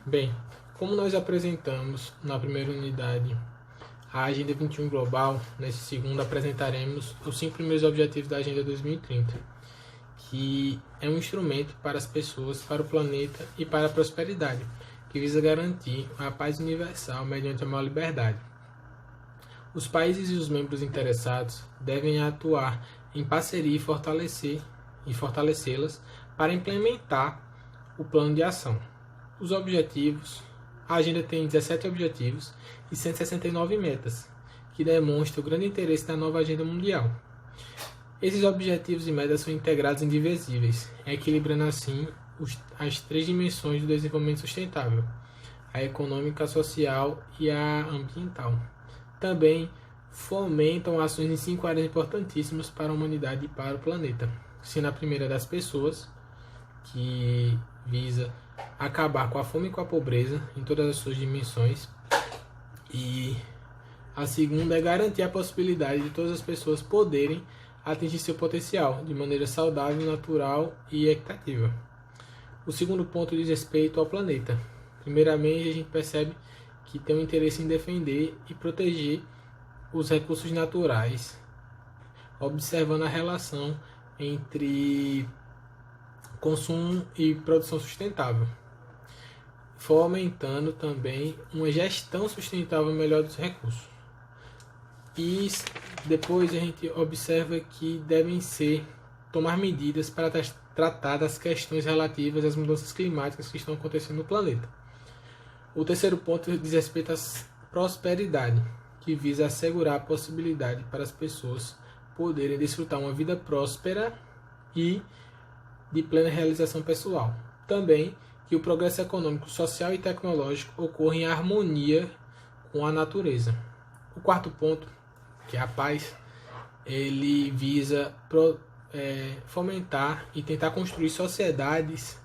Bem, como nós apresentamos na primeira unidade a Agenda 21 Global, nesse segundo apresentaremos os 5 primeiros objetivos da Agenda 2030, que é um instrumento para as pessoas, para o planeta e para a prosperidade, que visa garantir a paz universal mediante a maior liberdade. Os países e os membros interessados devem atuar em parceria e fortalecê-las para implementar o plano de ação. Os objetivos: a agenda tem 17 objetivos e 169 metas, que demonstram o grande interesse da nova agenda mundial. Esses objetivos e metas são integrados indivisíveis, equilibrando assim as 3 dimensões do desenvolvimento sustentável: a econômica, a social e a ambiental. Também fomentam ações em 5 áreas importantíssimas para a humanidade e para o planeta, sendo a primeira das pessoas, que visa acabar com a fome e com a pobreza em todas as suas dimensões, e a segunda é garantir a possibilidade de todas as pessoas poderem atingir seu potencial de maneira saudável, natural e equitativa. O segundo ponto diz respeito ao planeta. Primeiramente, a gente percebe que tem um interesse em defender e proteger os recursos naturais, observando a relação entre consumo e produção sustentável, fomentando também uma gestão sustentável melhor dos recursos. E depois a gente observa que devem tomar medidas para tratar das questões relativas às mudanças climáticas que estão acontecendo no planeta. O terceiro ponto diz respeito à prosperidade, que visa assegurar a possibilidade para as pessoas poderem desfrutar uma vida próspera e de plena realização pessoal. Também que o progresso econômico, social e tecnológico ocorra em harmonia com a natureza. O quarto ponto, que é a paz, ele visa fomentar e tentar construir sociedades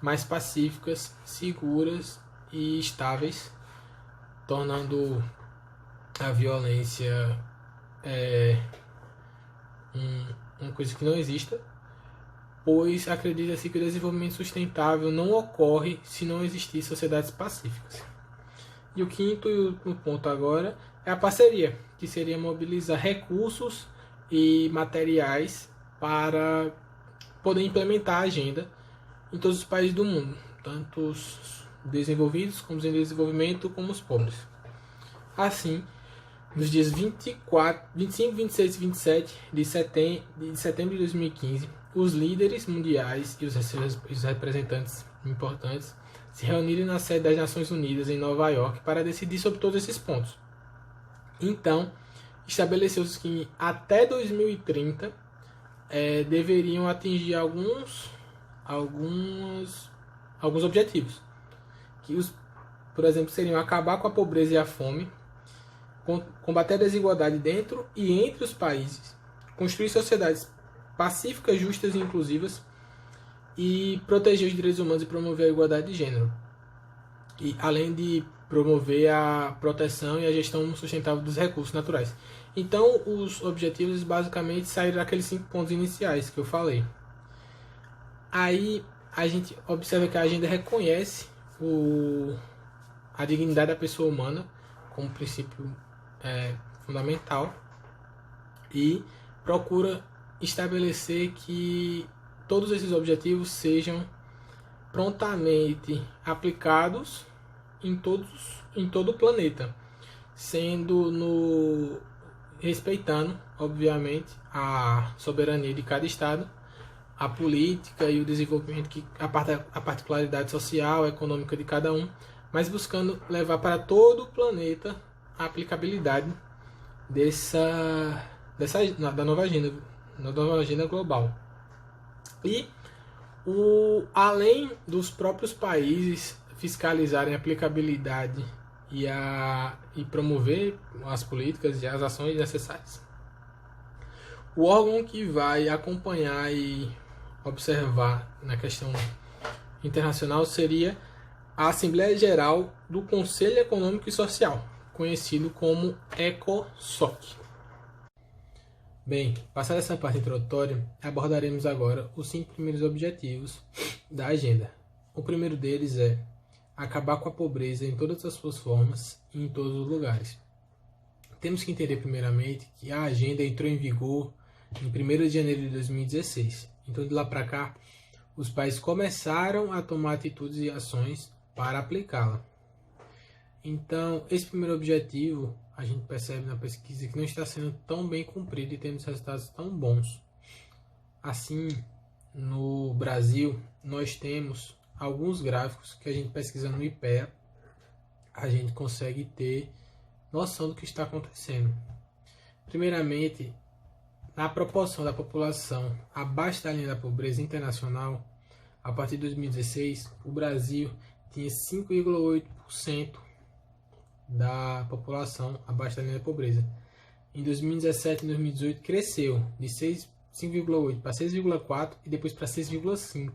mais pacíficas, seguras e estáveis, tornando a violência uma coisa que não exista, pois acredita-se que o desenvolvimento sustentável não ocorre se não existir sociedades pacíficas. E o quinto e último ponto agora é a parceria, que seria mobilizar recursos e materiais para poder implementar a agenda em todos os países do mundo, tanto os desenvolvidos como os em desenvolvimento, como os pobres. Assim, nos dias 24, 25, 26 e 27 de setembro de 2015, os líderes mundiais e os representantes importantes se reuniram na sede das Nações Unidas em Nova York para decidir sobre todos esses pontos. Então, estabeleceu-se que até 2030 deveriam atingir alguns objetivos, que por exemplo, seriam acabar com a pobreza e a fome, combater a desigualdade dentro e entre os países, construir sociedades pacíficas, justas e inclusivas, e proteger os direitos humanos e promover a igualdade de gênero, e além de promover a proteção e a gestão sustentável dos recursos naturais. Então, os objetivos basicamente saíram daqueles 5 pontos iniciais que eu falei. Aí a gente observa que a agenda reconhece a dignidade da pessoa humana como princípio fundamental e procura estabelecer que todos esses objetivos sejam prontamente aplicados em todo o planeta, respeitando, obviamente, a soberania de cada estado, a política e o desenvolvimento, a particularidade social, econômica de cada um, mas buscando levar para todo o planeta a aplicabilidade da nova agenda global. E além dos próprios países fiscalizarem a aplicabilidade e promover as políticas e as ações necessárias, o órgão que vai acompanhar e observar na questão internacional seria a Assembleia Geral do Conselho Econômico e Social, conhecido como ECOSOC. Bem, passada essa parte introdutória, abordaremos agora os 5 primeiros objetivos da agenda. O primeiro deles é acabar com a pobreza em todas as suas formas e em todos os lugares. Temos que entender primeiramente que a agenda entrou em vigor em 1º de janeiro de 2016. Então, de lá para cá, os países começaram a tomar atitudes e ações para aplicá-la. Então, esse primeiro objetivo, a gente percebe na pesquisa que não está sendo tão bem cumprido e tendo resultados tão bons. Assim, no Brasil, nós temos alguns gráficos que a gente pesquisa no IPEA, a gente consegue ter noção do que está acontecendo. Primeiramente, na proporção da população abaixo da linha da pobreza internacional, a partir de 2016, o Brasil tinha 5,8% da população abaixo da linha da pobreza. Em 2017 e 2018 cresceu de 5,8 para 6,4 e depois para 6,5.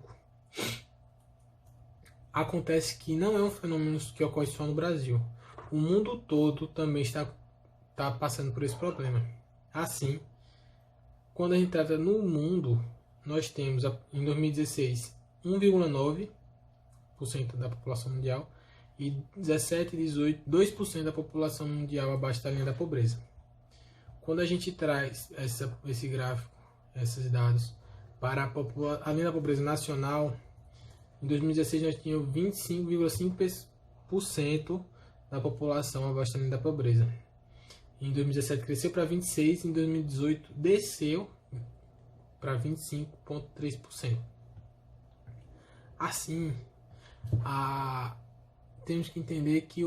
Acontece que não é um fenômeno que ocorre só no Brasil. O mundo todo também está passando por esse problema. Assim, quando a gente trata no mundo, nós temos em 2016 1,9% da população mundial e 17 e 18, 2% da população mundial abaixo da linha da pobreza. Quando a gente traz esse gráfico, esses dados, para a linha da pobreza nacional, em 2016 nós tínhamos 25,5% da população abaixo da linha da pobreza. Em 2017 cresceu para 26%, em 2018 desceu para 25,3%. Assim, temos que entender que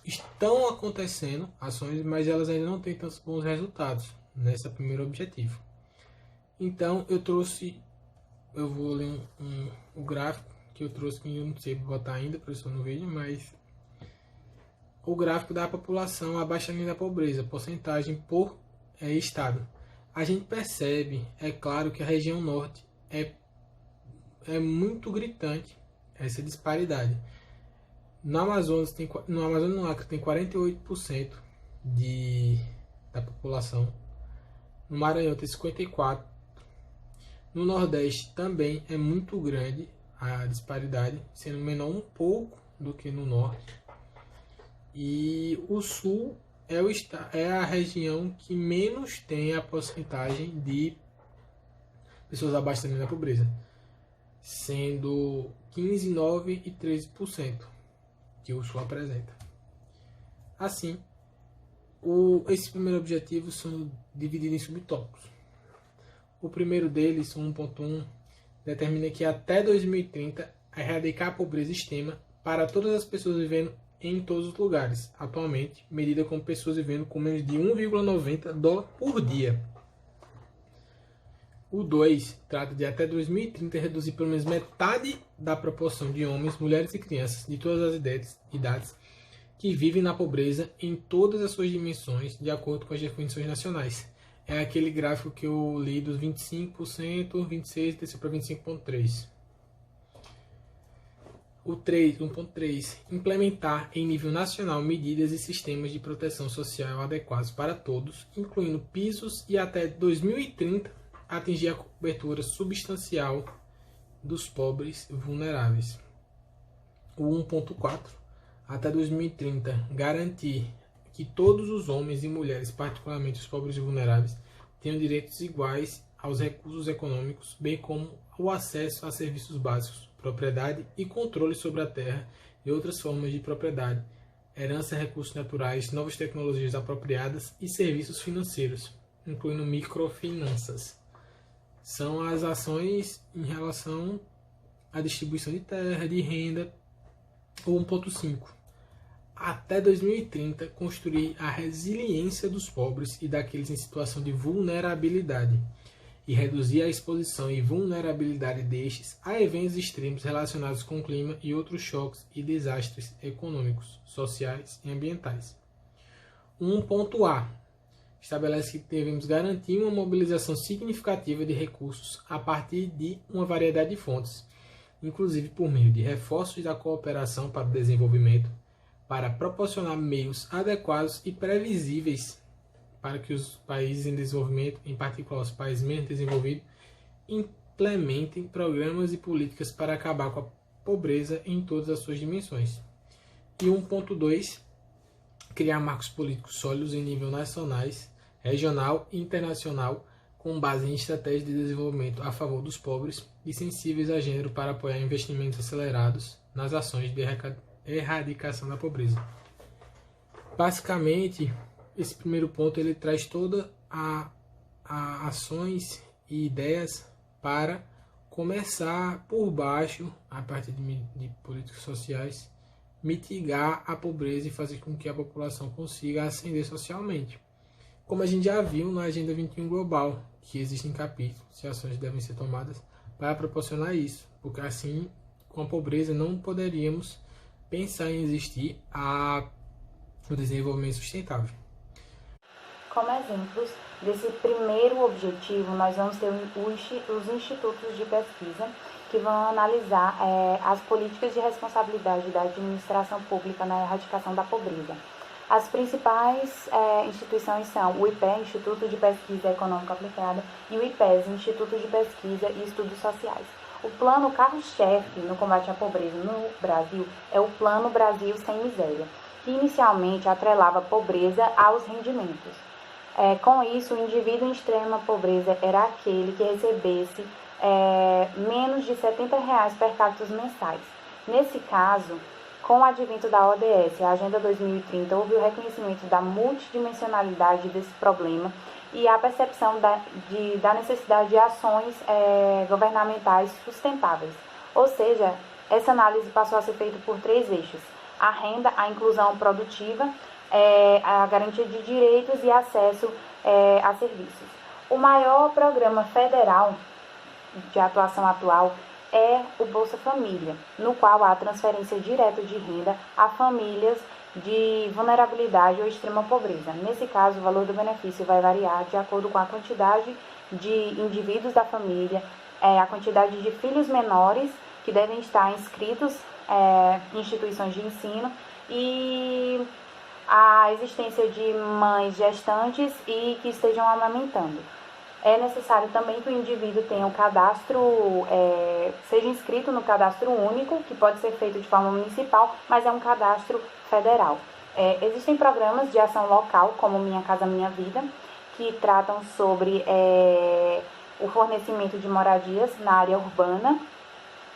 estão acontecendo ações, mas elas ainda não têm tantos bons resultados nesse primeiro objetivo. Então, eu vou ler o gráfico que eu trouxe, que eu não sei botar ainda, professor, no vídeo, mas o gráfico da população abaixo da linha da pobreza, porcentagem por estado. A gente percebe, é claro, que a região norte é muito gritante essa disparidade. No Amazonas, no Acre tem 48% da população. No Maranhão tem 54%. No Nordeste também é muito grande a disparidade, sendo menor um pouco do que no Norte. E o Sul é a região que menos tem a porcentagem de pessoas abaixo da linha da pobreza, sendo 15%, 9% e 13% que o Sul apresenta. Assim, esses primeiros objetivos são divididos em subtópicos. O primeiro deles, 1.1, determina que até 2030 erradicar a pobreza extrema para todas as pessoas vivendo em todos os lugares, atualmente medida como pessoas vivendo com menos de $1,90 por dia. O 2 trata de até 2030 reduzir pelo menos metade da proporção de homens, mulheres e crianças de todas as idades que vivem na pobreza em todas as suas dimensões, de acordo com as definições nacionais. É aquele gráfico que eu li dos 25%, 26% desceu para 25,3%. O 1.3, implementar em nível nacional medidas e sistemas de proteção social adequados para todos, incluindo pisos, e até 2030 atingir a cobertura substancial dos pobres vulneráveis. O 1.4, até 2030, garantir que todos os homens e mulheres, particularmente os pobres e vulneráveis, tenham direitos iguais aos recursos econômicos, bem como o acesso a serviços básicos, propriedade e controle sobre a terra e outras formas de propriedade, herança, recursos naturais, novas tecnologias apropriadas e serviços financeiros, incluindo microfinanças. São as ações em relação à distribuição de terra, de renda. O 1.5. Até 2030, construir a resiliência dos pobres e daqueles em situação de vulnerabilidade e reduzir a exposição e vulnerabilidade destes a eventos extremos relacionados com o clima e outros choques e desastres econômicos, sociais e ambientais. 1.A estabelece que devemos garantir uma mobilização significativa de recursos a partir de uma variedade de fontes, inclusive por meio de reforços da cooperação para o desenvolvimento, para proporcionar meios adequados e previsíveis para que os países em desenvolvimento, em particular os países menos desenvolvidos, implementem programas e políticas para acabar com a pobreza em todas as suas dimensões. E 1.2, criar marcos políticos sólidos em nível nacionais, regional e internacional, com base em estratégias de desenvolvimento a favor dos pobres e sensíveis a gênero para apoiar investimentos acelerados nas ações de erradicação da pobreza. Basicamente, esse primeiro ponto ele traz toda a ações e ideias para começar por baixo, a partir de políticas sociais, mitigar a pobreza e fazer com que a população consiga ascender socialmente. Como a gente já viu na Agenda 21 Global, que existem capítulos e ações devem ser tomadas para proporcionar isso, porque assim, com a pobreza, não poderíamos pensar em existir o desenvolvimento sustentável. Como exemplos desse primeiro objetivo, nós vamos ter os institutos de pesquisa que vão analisar as políticas de responsabilidade da administração pública na erradicação da pobreza. As principais instituições são o IPE, Instituto de Pesquisa Econômica Aplicada, e o IPES, Instituto de Pesquisa e Estudos Sociais. O plano carro-chefe no combate à pobreza no Brasil é o Plano Brasil Sem Miséria, que inicialmente atrelava a pobreza aos rendimentos. Com isso, o indivíduo em extrema pobreza era aquele que recebesse menos de R$ 70 per capita mensais. Nesse caso, com o advento da ODS, a Agenda 2030, houve o reconhecimento da multidimensionalidade desse problema e a percepção da necessidade de ações governamentais sustentáveis. Ou seja, essa análise passou a ser feita por 3 eixos: a renda, a inclusão produtiva, a garantia de direitos e acesso a serviços. O maior programa federal de atuação atual é o Bolsa Família, no qual há transferência direta de renda a famílias de vulnerabilidade ou extrema pobreza. Nesse caso, o valor do benefício vai variar de acordo com a quantidade de indivíduos da família, a quantidade de filhos menores que devem estar inscritos em instituições de ensino e a existência de mães gestantes e que estejam amamentando. É necessário também que o indivíduo tenha um cadastro, seja inscrito no cadastro único, que pode ser feito de forma municipal, mas é um cadastro federal. Existem programas de ação local, como Minha Casa Minha Vida, que tratam sobre o fornecimento de moradias na área urbana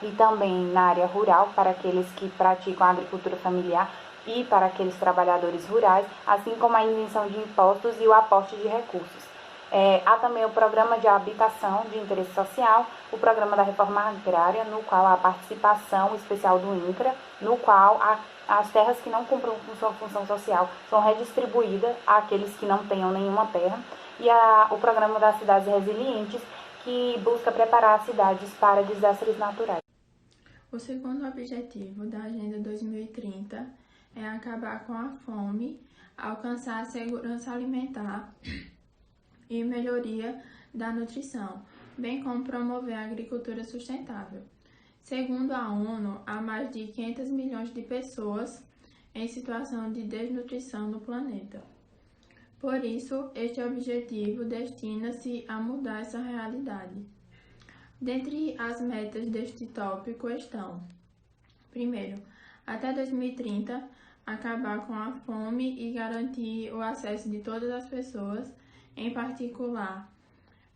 e também na área rural, para aqueles que praticam a agricultura familiar e para aqueles trabalhadores rurais, assim como a isenção de impostos e o aporte de recursos. Há também o Programa de Habitação de Interesse Social, o Programa da Reforma Agrária, no qual há a participação especial do INCRA, no qual as terras que não cumprem com sua função social são redistribuídas àqueles que não tenham nenhuma terra, e o Programa das Cidades Resilientes, que busca preparar as cidades para desastres naturais. O segundo objetivo da Agenda 2030 é acabar com a fome, alcançar a segurança alimentar e melhoria da nutrição, bem como promover a agricultura sustentável. Segundo a ONU, há mais de 500 milhões de pessoas em situação de desnutrição no planeta. Por isso, este objetivo destina-se a mudar essa realidade. Dentre as metas deste tópico estão: primeiro, até 2030, acabar com a fome e garantir o acesso de todas as pessoas, em particular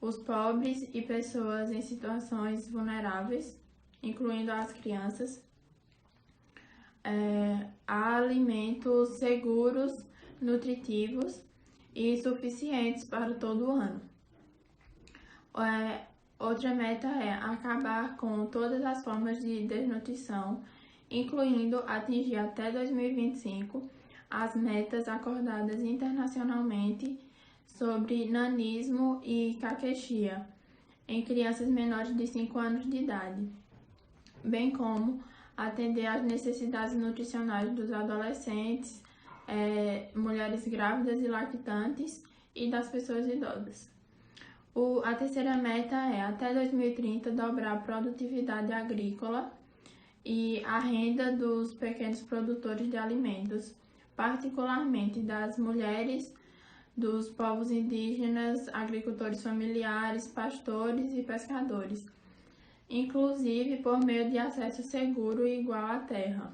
os pobres e pessoas em situações vulneráveis, incluindo as crianças, a alimentos seguros, nutritivos e suficientes para todo o ano. Outra meta é acabar com todas as formas de desnutrição, incluindo atingir até 2025 as metas acordadas internacionalmente sobre nanismo e caquexia em crianças menores de 5 anos de idade, bem como atender às necessidades nutricionais dos adolescentes, mulheres grávidas e lactantes e das pessoas idosas. A terceira meta é, até 2030, dobrar a produtividade agrícola e a renda dos pequenos produtores de alimentos, particularmente das mulheres, dos povos indígenas, agricultores familiares, pastores e pescadores, inclusive por meio de acesso seguro e igual à terra,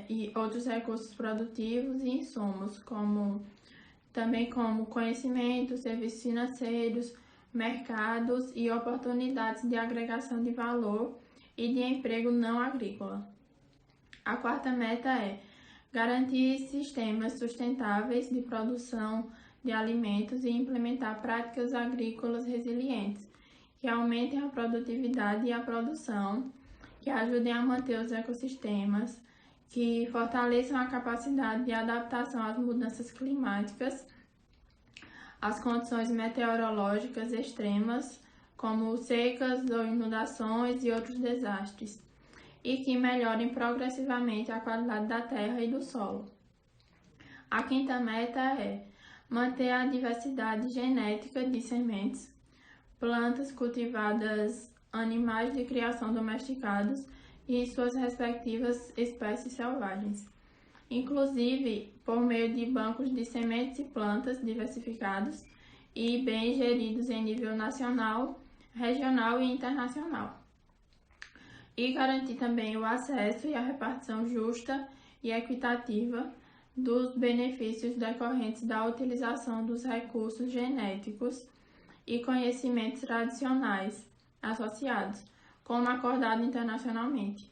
e outros recursos produtivos e insumos, como conhecimento, serviços financeiros, mercados e oportunidades de agregação de valor e de emprego não agrícola. A quarta meta é garantir sistemas sustentáveis de produção de alimentos e implementar práticas agrícolas resilientes, que aumentem a produtividade e a produção, que ajudem a manter os ecossistemas, que fortaleçam a capacidade de adaptação às mudanças climáticas, às condições meteorológicas extremas, como secas ou inundações e outros desastres, e que melhorem progressivamente a qualidade da terra e do solo. A quinta meta é manter a diversidade genética de sementes, plantas cultivadas, animais de criação domesticados e suas respectivas espécies selvagens, inclusive por meio de bancos de sementes e plantas diversificados e bem geridos em nível nacional, regional e internacional. E garantir também o acesso e a repartição justa e equitativa dos benefícios decorrentes da utilização dos recursos genéticos e conhecimentos tradicionais associados, como acordado internacionalmente.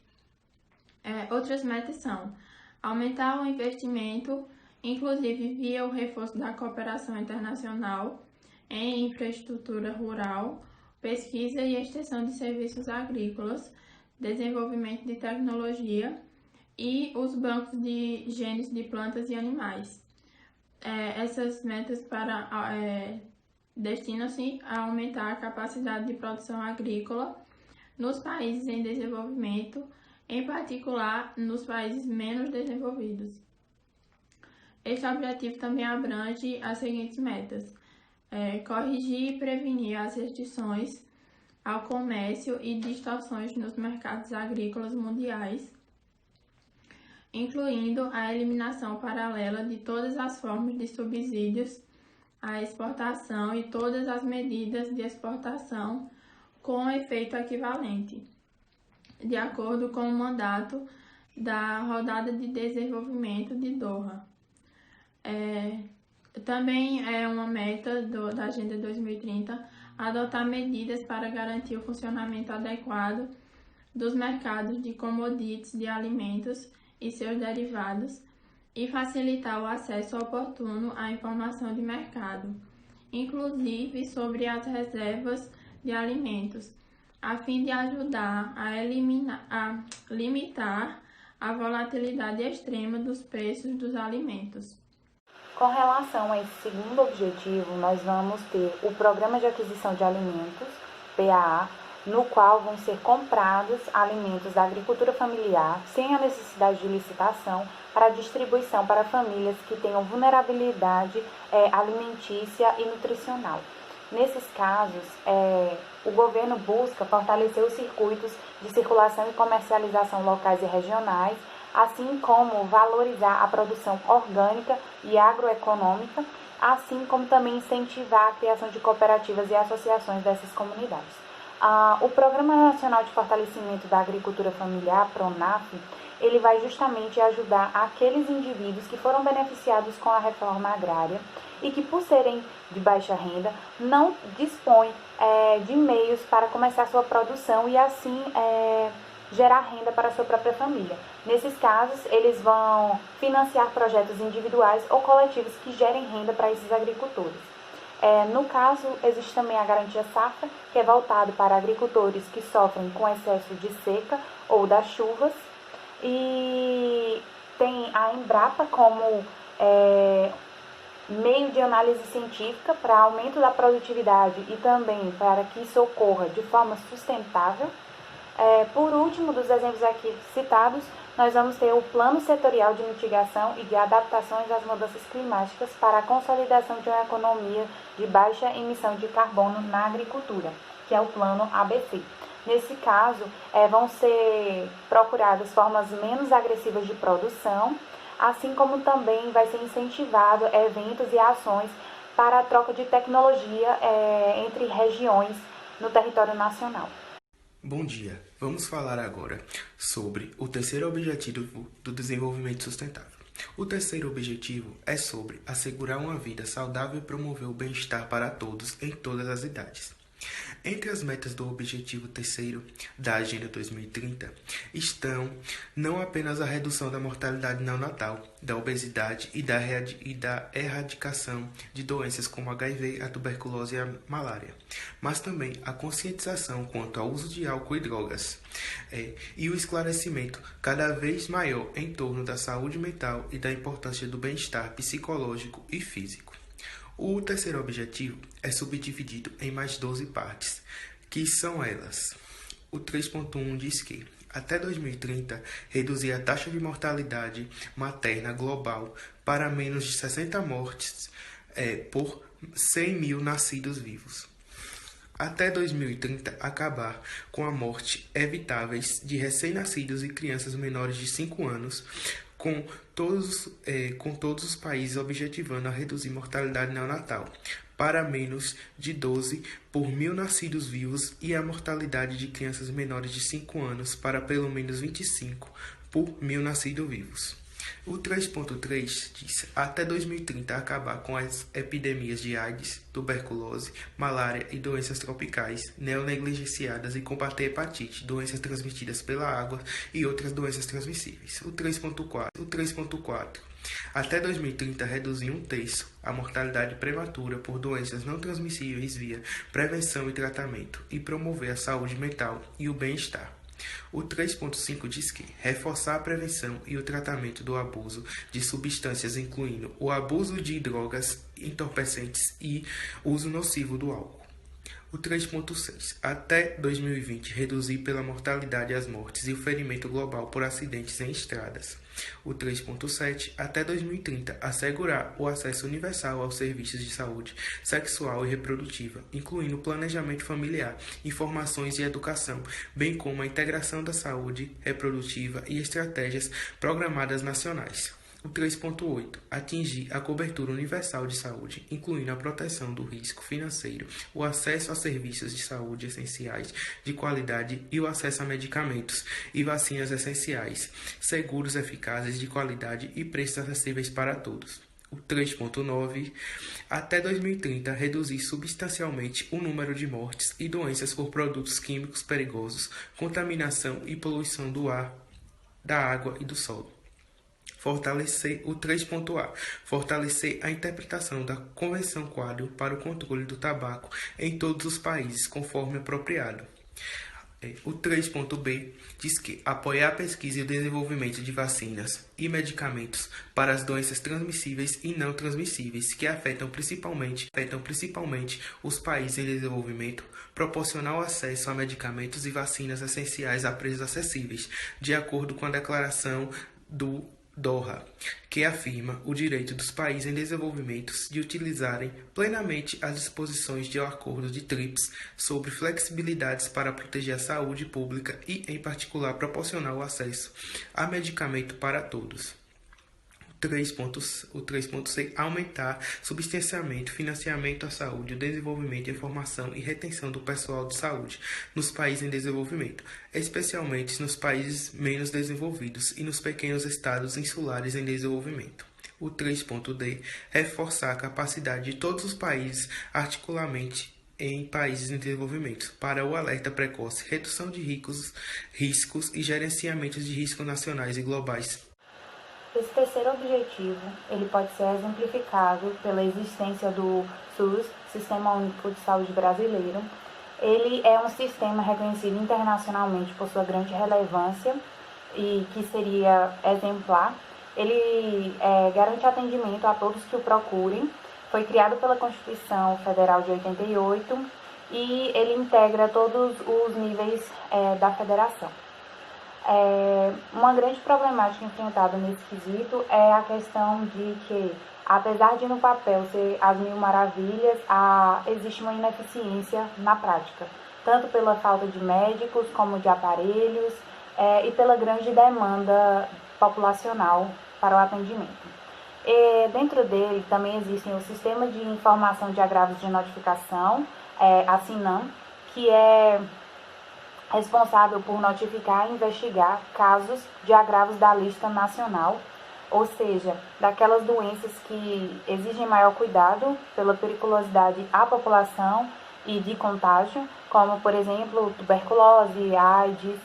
Outras metas são aumentar o investimento, inclusive via o reforço da cooperação internacional em infraestrutura rural, pesquisa e extensão de serviços agrícolas, desenvolvimento de tecnologia e os bancos de genes de plantas e animais. Essas metas destinam-se a aumentar a capacidade de produção agrícola nos países em desenvolvimento, em particular nos países menos desenvolvidos. Este objetivo também abrange as seguintes metas: corrigir e prevenir as restrições ao comércio e distorções nos mercados agrícolas mundiais, incluindo a eliminação paralela de todas as formas de subsídios à exportação e todas as medidas de exportação com efeito equivalente, de acordo com o mandato da Rodada de Desenvolvimento de Doha. Também é uma meta da Agenda 2030 adotar medidas para garantir o funcionamento adequado dos mercados de commodities de alimentos e seus derivados e facilitar o acesso oportuno à informação de mercado, inclusive sobre as reservas de alimentos, a fim de ajudar a limitar a volatilidade extrema dos preços dos alimentos. Com relação a esse segundo objetivo, nós vamos ter o Programa de Aquisição de Alimentos, PAA, no qual vão ser comprados alimentos da agricultura familiar sem a necessidade de licitação para distribuição para famílias que tenham vulnerabilidade alimentícia e nutricional. Nesses casos, o governo busca fortalecer os circuitos de circulação e comercialização locais e regionais, assim como valorizar a produção orgânica e agroeconômica, assim como também incentivar a criação de cooperativas e associações dessas comunidades. O Programa Nacional de Fortalecimento da Agricultura Familiar, PRONAF, ele vai justamente ajudar aqueles indivíduos que foram beneficiados com a reforma agrária e que, por serem de baixa renda, não dispõem de meios para começar sua produção e assim gerar renda para a sua própria família. Nesses casos, eles vão financiar projetos individuais ou coletivos que gerem renda para esses agricultores. No caso, existe também a Garantia Safra, que é voltado para agricultores que sofrem com excesso de seca ou das chuvas. E tem a Embrapa como meio de análise científica para aumento da produtividade e também para que isso ocorra de forma sustentável. Por último, dos exemplos aqui citados, nós vamos ter o Plano Setorial de Mitigação e de Adaptações às Mudanças Climáticas para a consolidação de uma economia de baixa emissão de carbono na agricultura, que é o Plano ABC. Nesse caso, vão ser procuradas formas menos agressivas de produção, assim como também vai ser incentivado eventos e ações para a troca de tecnologia entre regiões no território nacional. Bom dia, vamos falar agora sobre o terceiro objetivo do desenvolvimento sustentável. O terceiro objetivo é sobre assegurar uma vida saudável e promover o bem-estar para todos em todas as idades. Entre as metas do objetivo terceiro da Agenda 2030 estão não apenas a redução da mortalidade neonatal, da obesidade e da erradicação de doenças como HIV, a tuberculose e a malária, mas também a conscientização quanto ao uso de álcool e drogas, e o esclarecimento cada vez maior em torno da saúde mental e da importância do bem-estar psicológico e físico. O terceiro objetivo é subdividido em mais 12 partes, que são elas. O 3.1 diz que, até 2030, reduzir a taxa de mortalidade materna global para menos de 60 mortes por 100 mil nascidos vivos. Até 2030, acabar com a morte evitáveis de recém-nascidos e crianças menores de 5 anos, com todos os países objetivando a reduzir mortalidade neonatal para menos de 12 por mil nascidos vivos e a mortalidade de crianças menores de 5 anos para pelo menos 25 por mil nascidos vivos. O 3.3 diz, até 2030, acabar com as epidemias de AIDS, tuberculose, malária e doenças tropicais neonegligenciadas e combater hepatite, doenças transmitidas pela água e outras doenças transmissíveis. O 3.4 até 2030, reduzir 1/3 a mortalidade prematura por doenças não transmissíveis via prevenção e tratamento e promover a saúde mental e o bem-estar. O 3.5 diz que reforçar a prevenção e o tratamento do abuso de substâncias, incluindo o abuso de drogas entorpecentes e uso nocivo do álcool. O 3.6. Até 2020, reduzir pela mortalidade as mortes e o ferimento global por acidentes em estradas. O 3.7. Até 2030, assegurar o acesso universal aos serviços de saúde sexual e reprodutiva, incluindo planejamento familiar, informações e educação, bem como a integração da saúde reprodutiva e estratégias programadas nacionais. O 3.8. Atingir a cobertura universal de saúde, incluindo a proteção do risco financeiro, o acesso a serviços de saúde essenciais de qualidade e o acesso a medicamentos e vacinas essenciais, seguros, eficazes, de qualidade e preços acessíveis para todos. O 3.9. Até 2030, reduzir substancialmente o número de mortes e doenças por produtos químicos perigosos, contaminação e poluição do ar, da água e do solo. Fortalecer o 3.A. Fortalecer a interpretação da Convenção Quadro para o controle do tabaco em todos os países, conforme apropriado. O 3.B diz que apoiar a pesquisa e o desenvolvimento de vacinas e medicamentos para as doenças transmissíveis e não transmissíveis que afetam principalmente os países em desenvolvimento, proporcionar o acesso a medicamentos e vacinas essenciais a preços acessíveis, de acordo com a declaração do Doha, que afirma o direito dos países em desenvolvimento de utilizarem plenamente as disposições do Acordo de TRIPS sobre flexibilidades para proteger a saúde pública e, em particular, proporcionar o acesso a medicamento para todos. O 3.C. Aumentar substancialmente o financiamento à saúde, o desenvolvimento, a formação e retenção do pessoal de saúde nos países em desenvolvimento, especialmente nos países menos desenvolvidos e nos pequenos estados insulares em desenvolvimento. O 3.D. Reforçar a capacidade de todos os países articuladamente em países em desenvolvimento para o alerta precoce, redução de riscos e gerenciamento de riscos nacionais e globais. Esse terceiro objetivo, ele pode ser exemplificado pela existência do SUS, Sistema Único de Saúde Brasileiro. Ele é um sistema reconhecido internacionalmente por sua grande relevância e que seria exemplar. Ele garante atendimento a todos que o procurem. Foi criado pela Constituição Federal de 88 e ele integra todos os níveis da federação. Uma grande problemática enfrentada nesse quesito é a questão de que, apesar de no papel ser as mil maravilhas, existe uma ineficiência na prática, tanto pela falta de médicos como de aparelhos e pela grande demanda populacional para o atendimento. Dentro dele também existem o Sistema de Informação de Agravos de Notificação, a SINAM, que é responsável por notificar e investigar casos de agravos da lista nacional, ou seja, daquelas doenças que exigem maior cuidado pela periculosidade à população e de contágio, como, por exemplo, tuberculose, AIDS,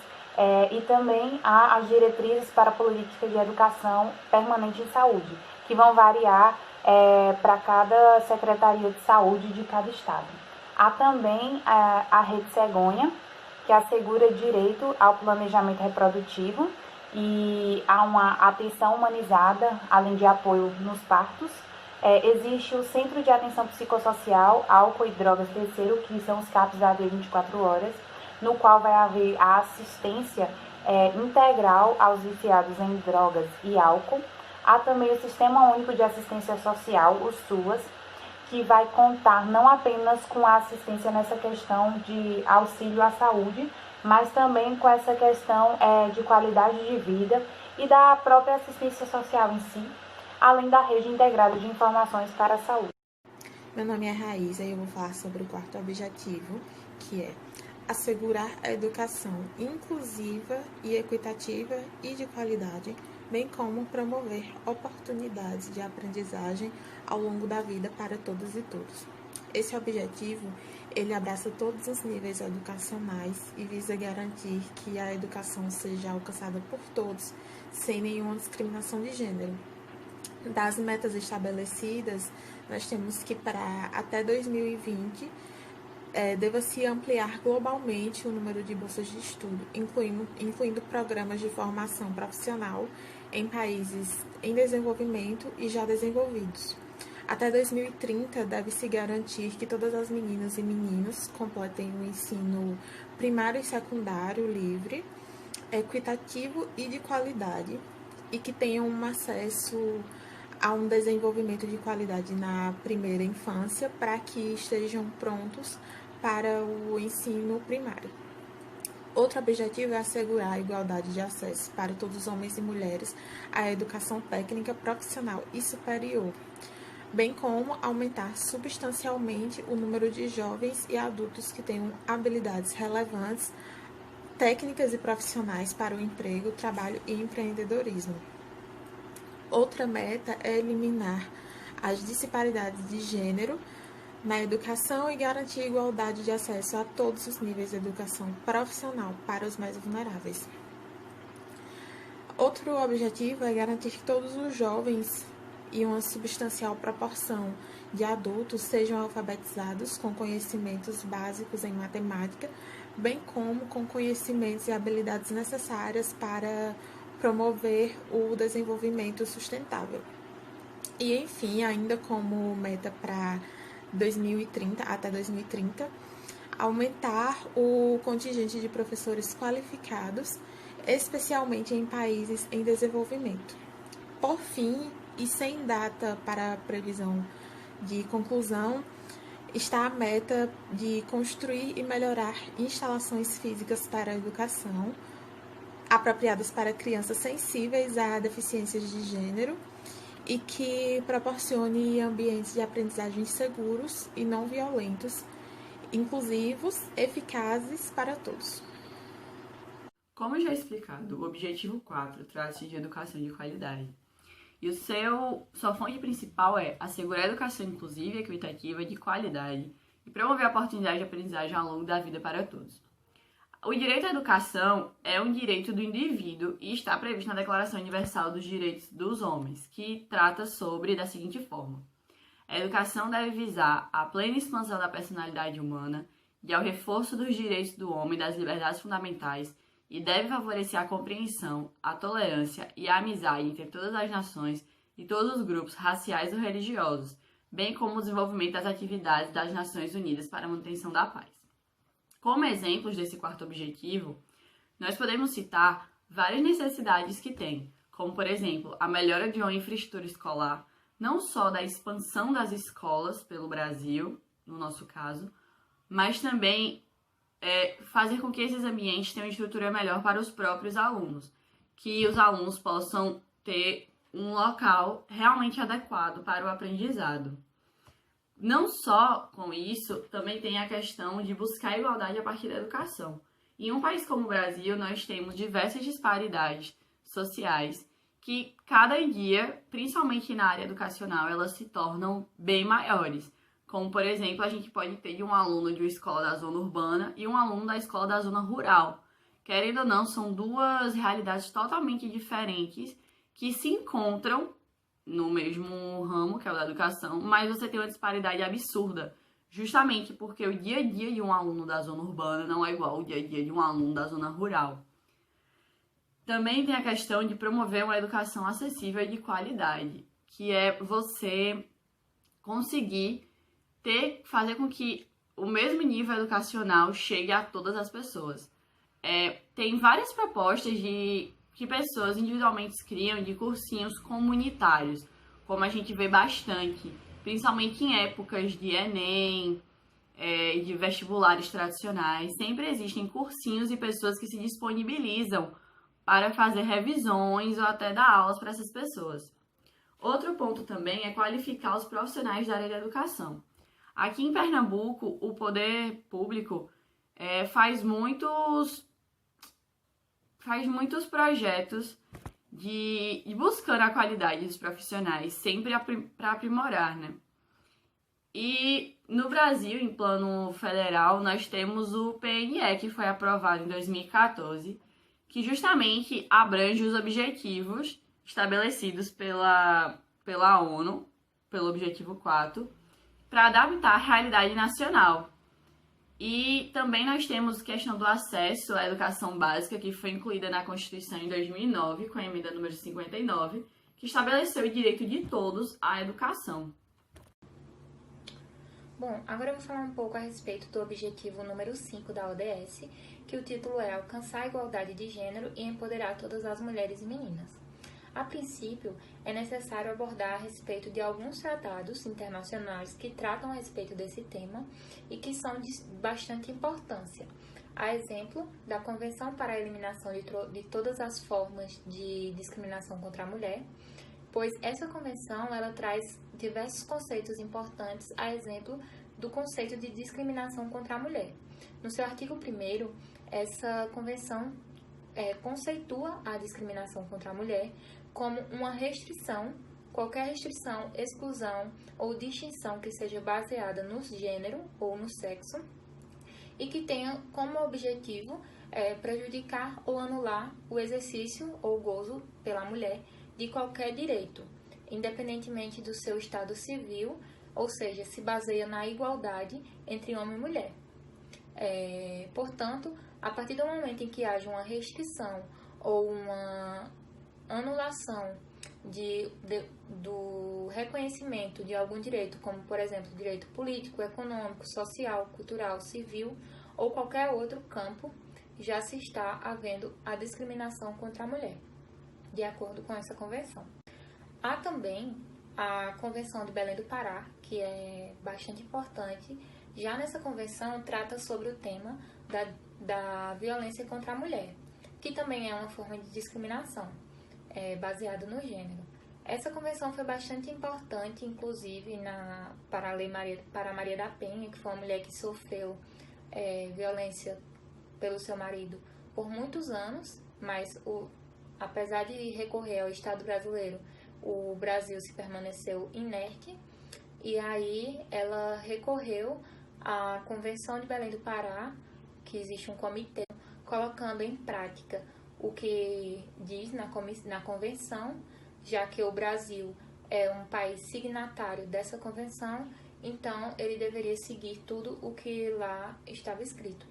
e também há as diretrizes para a política de educação permanente em saúde, que vão variar para cada secretaria de saúde de cada estado. Há também a Rede Cegonha, que assegura direito ao planejamento reprodutivo, e há uma atenção humanizada, além de apoio nos partos. Existe o Centro de Atenção Psicossocial, Álcool e Drogas Terceiro, que são os CAPs AD 24 horas, no qual vai haver a assistência integral aos viciados em drogas e álcool. Há também o Sistema Único de Assistência Social, o SUAS, que vai contar não apenas com a assistência nessa questão de auxílio à saúde, mas também com essa questão de qualidade de vida e da própria assistência social em si, além da rede integrada de informações para a saúde. Meu nome é Raíza e eu vou falar sobre o quarto objetivo, que é assegurar a educação inclusiva e equitativa e de qualidade, bem como promover oportunidades de aprendizagem ao longo da vida para todas e todos. Esse objetivo, ele abraça todos os níveis educacionais e visa garantir que a educação seja alcançada por todos, sem nenhuma discriminação de gênero. Das metas estabelecidas, nós temos que para até 2020, deva-se ampliar globalmente o número de bolsas de estudo, incluindo programas de formação profissional em países em desenvolvimento e já desenvolvidos. Até 2030, deve-se garantir que todas as meninas e meninos completem o ensino primário e secundário livre, equitativo e de qualidade, e que tenham um acesso a um desenvolvimento de qualidade na primeira infância, para que estejam prontos para o ensino primário. Outro objetivo é assegurar a igualdade de acesso para todos os homens e mulheres à educação técnica, profissional e superior, bem como aumentar substancialmente o número de jovens e adultos que tenham habilidades relevantes, técnicas e profissionais para o emprego, trabalho e empreendedorismo. Outra meta é eliminar as disparidades de gênero na educação e garantir a igualdade de acesso a todos os níveis de educação profissional para os mais vulneráveis. Outro objetivo é garantir que todos os jovens e uma substancial proporção de adultos sejam alfabetizados com conhecimentos básicos em matemática, bem como com conhecimentos e habilidades necessárias para promover o desenvolvimento sustentável. E, enfim, ainda como meta para 2030, até 2030, aumentar o contingente de professores qualificados, especialmente em países em desenvolvimento. Por fim, e sem data para previsão de conclusão, está a meta de construir e melhorar instalações físicas para a educação, apropriadas para crianças sensíveis a deficiências de gênero e que proporcione ambientes de aprendizagem seguros e não violentos, inclusivos, eficazes para todos. Como já explicado, o objetivo 4 trata-se de educação de qualidade. E sua fonte principal é assegurar a educação inclusiva, equitativa, de qualidade e promover a oportunidade de aprendizagem ao longo da vida para todos. O direito à educação é um direito do indivíduo e está previsto na Declaração Universal dos Direitos dos Homens, que trata da seguinte forma: a educação deve visar a plena expansão da personalidade humana e ao reforço dos direitos do homem e das liberdades fundamentais, e deve favorecer a compreensão, a tolerância e a amizade entre todas as nações e todos os grupos raciais ou religiosos, bem como o desenvolvimento das atividades das Nações Unidas para a manutenção da paz. Como exemplos desse quarto objetivo, nós podemos citar várias necessidades que tem, como, por exemplo, a melhora de uma infraestrutura escolar, não só da expansão das escolas pelo Brasil, no nosso caso, mas também fazer com que esses ambientes tenham uma estrutura melhor para os próprios alunos, que os alunos possam ter um local realmente adequado para o aprendizado. Não só com isso, também tem a questão de buscar a igualdade a partir da educação. Em um país como o Brasil, nós temos diversas disparidades sociais que cada dia, principalmente na área educacional, elas se tornam bem maiores. Como, por exemplo, a gente pode ter um aluno de uma escola da zona urbana e um aluno da escola da zona rural. Querendo ou não, são duas realidades totalmente diferentes que se encontram no mesmo ramo, que é o da educação, mas você tem uma disparidade absurda, justamente porque o dia a dia de um aluno da zona urbana não é igual ao dia a dia de um aluno da zona rural. Também tem a questão de promover uma educação acessível e de qualidade, que é você conseguir fazer com que o mesmo nível educacional chegue a todas as pessoas. Tem várias propostas que pessoas individualmente criam de cursinhos comunitários, como a gente vê bastante, principalmente em épocas de Enem, de vestibulares tradicionais. Sempre existem cursinhos e pessoas que se disponibilizam para fazer revisões ou até dar aulas para essas pessoas. Outro ponto também é qualificar os profissionais da área da educação. Aqui em Pernambuco, o poder público faz muitos projetos de buscando a qualidade dos profissionais, sempre para aprimorar, né? E no Brasil, em plano federal, nós temos o PNE, que foi aprovado em 2014, que justamente abrange os objetivos estabelecidos pela ONU, pelo objetivo 4, para adaptar a realidade nacional. E também nós temos a questão do acesso à educação básica, que foi incluída na Constituição em 2009, com a emenda número 59, que estabeleceu o direito de todos à educação. Bom, agora eu vou falar um pouco a respeito do objetivo número 5 da ODS, que o título é Alcançar a Igualdade de Gênero e Empoderar Todas as Mulheres e Meninas. A princípio, é necessário abordar a respeito de alguns tratados internacionais que tratam a respeito desse tema e que são de bastante importância. A exemplo da Convenção para a Eliminação de Todas as Formas de Discriminação contra a Mulher, pois essa convenção ela traz diversos conceitos importantes, a exemplo do conceito de discriminação contra a mulher. No seu artigo 1º, essa convenção conceitua a discriminação contra a mulher como uma restrição, qualquer restrição, exclusão ou distinção que seja baseada no gênero ou no sexo e que tenha como objetivo prejudicar ou anular o exercício ou gozo pela mulher de qualquer direito, independentemente do seu estado civil, ou seja, se baseia na igualdade entre homem e mulher. Portanto, a partir do momento em que haja uma restrição ou uma anulação do reconhecimento de algum direito, como, por exemplo, direito político, econômico, social, cultural, civil ou qualquer outro campo, já se está havendo a discriminação contra a mulher, de acordo com essa convenção. Há também a Convenção de Belém do Pará, que é bastante importante. Já nessa convenção trata sobre o tema da violência contra a mulher, que também é uma forma de discriminação, baseada no gênero. Essa convenção foi bastante importante, inclusive, para a Lei Maria da Penha, que foi uma mulher que sofreu violência pelo seu marido por muitos anos, mas apesar de recorrer ao Estado brasileiro, o Brasil se permaneceu inerte, e aí ela recorreu à Convenção de Belém do Pará, que existe um comitê, colocando em prática o que diz na convenção, já que o Brasil é um país signatário dessa convenção, então ele deveria seguir tudo o que lá estava escrito.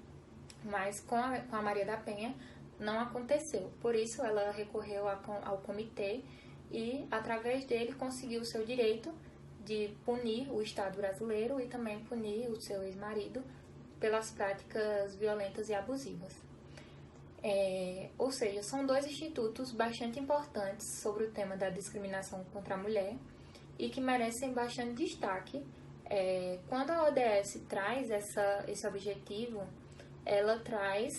Mas com a Maria da Penha não aconteceu, por isso ela recorreu ao comitê e, através dele, conseguiu o seu direito de punir o Estado brasileiro e também punir o seu ex-marido pelas práticas violentas e abusivas. Ou seja, são dois institutos bastante importantes sobre o tema da discriminação contra a mulher e que merecem bastante destaque. Quando a ODS traz esse objetivo, ela traz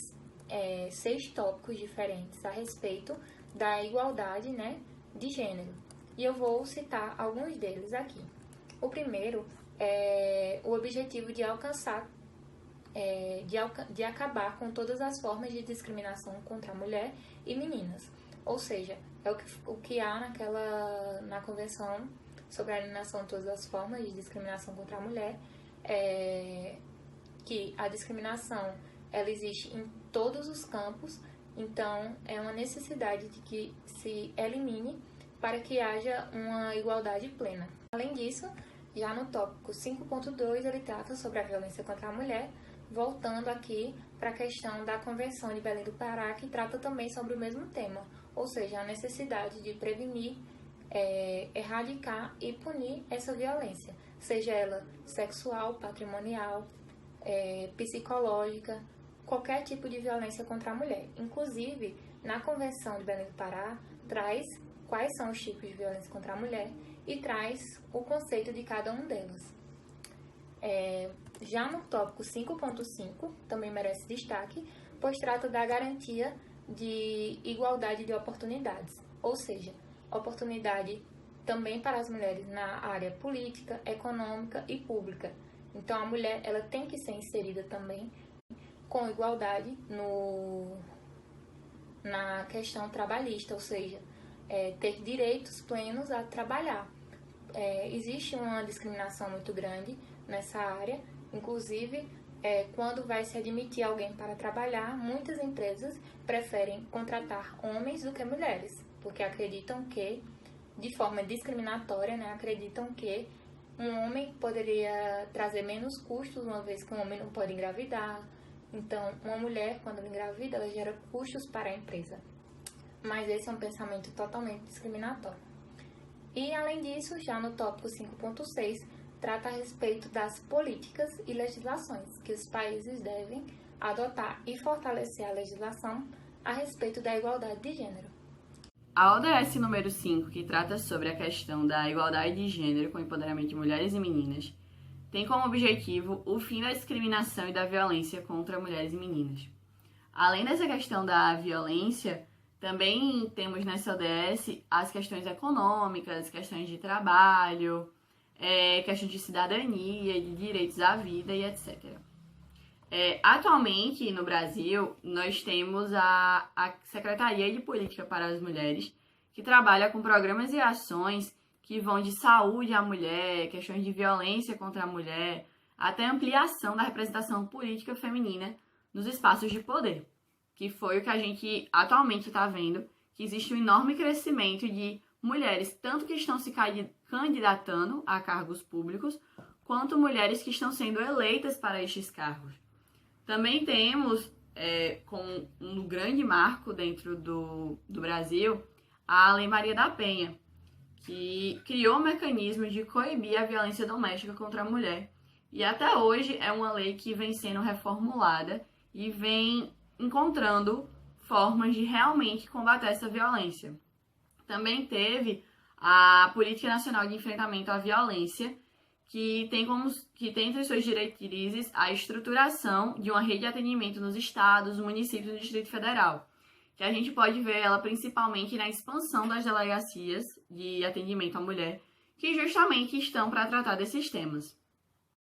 6 tópicos diferentes a respeito da igualdade, né, de gênero. E eu vou citar alguns deles aqui. O primeiro é o objetivo de alcançar de acabar com todas as formas de discriminação contra a mulher e meninas. Ou seja, é o que há na Convenção sobre a Eliminação de Todas as Formas de Discriminação contra a Mulher, que a discriminação ela existe em todos os campos, então é uma necessidade de que se elimine para que haja uma igualdade plena. Além disso, já no tópico 5.2, ele trata sobre a violência contra a mulher, voltando aqui para a questão da Convenção de Belém do Pará, que trata também sobre o mesmo tema, ou seja, a necessidade de prevenir, erradicar e punir essa violência, seja ela sexual, patrimonial, psicológica, qualquer tipo de violência contra a mulher. Inclusive, na Convenção de Belém do Pará, traz quais são os tipos de violência contra a mulher e traz o conceito de cada um delas. Já no tópico 5.5, também merece destaque, pois trata da garantia de igualdade de oportunidades, ou seja, oportunidade também para as mulheres na área política, econômica e pública. Então, a mulher ela tem que ser inserida também com igualdade na questão trabalhista, ou seja, ter direitos plenos a trabalhar. Existe uma discriminação muito grande nessa área, inclusive quando vai se admitir alguém para trabalhar, muitas empresas preferem contratar homens do que mulheres, porque acreditam que, de forma discriminatória, acreditam que um homem poderia trazer menos custos, uma vez que um homem não pode engravidar. Então, uma mulher, quando ela engravida, ela gera custos para a empresa. Mas esse é um pensamento totalmente discriminatório. E, além disso, já no tópico 5.6, trata a respeito das políticas e legislações que os países devem adotar e fortalecer a legislação a respeito da igualdade de gênero. A ODS número 5, que trata sobre a questão da igualdade de gênero com o empoderamento de mulheres e meninas, tem como objetivo o fim da discriminação e da violência contra mulheres e meninas. Além dessa questão da violência, também temos nessa ODS as questões econômicas, questões de trabalho, questões de cidadania, de direitos à vida e etc. Atualmente, no Brasil, nós temos a Secretaria de Política para as Mulheres, que trabalha com programas e ações que vão de saúde à mulher, questões de violência contra a mulher, até ampliação da representação política feminina nos espaços de poder, que foi o que a gente atualmente está vendo, que existe um enorme crescimento de mulheres, tanto que estão se candidatando a cargos públicos, quanto mulheres que estão sendo eleitas para estes cargos. Também temos, como um grande marco dentro do Brasil, a Lei Maria da Penha, que criou um mecanismo de coibir a violência doméstica contra a mulher. E até hoje é uma lei que vem sendo reformulada e vem encontrando formas de realmente combater essa violência. Também teve a Política Nacional de Enfrentamento à Violência, que tem entre suas diretrizes a estruturação de uma rede de atendimento nos estados, municípios e no Distrito Federal, que a gente pode ver ela principalmente na expansão das delegacias de atendimento à mulher, que justamente estão para tratar desses temas.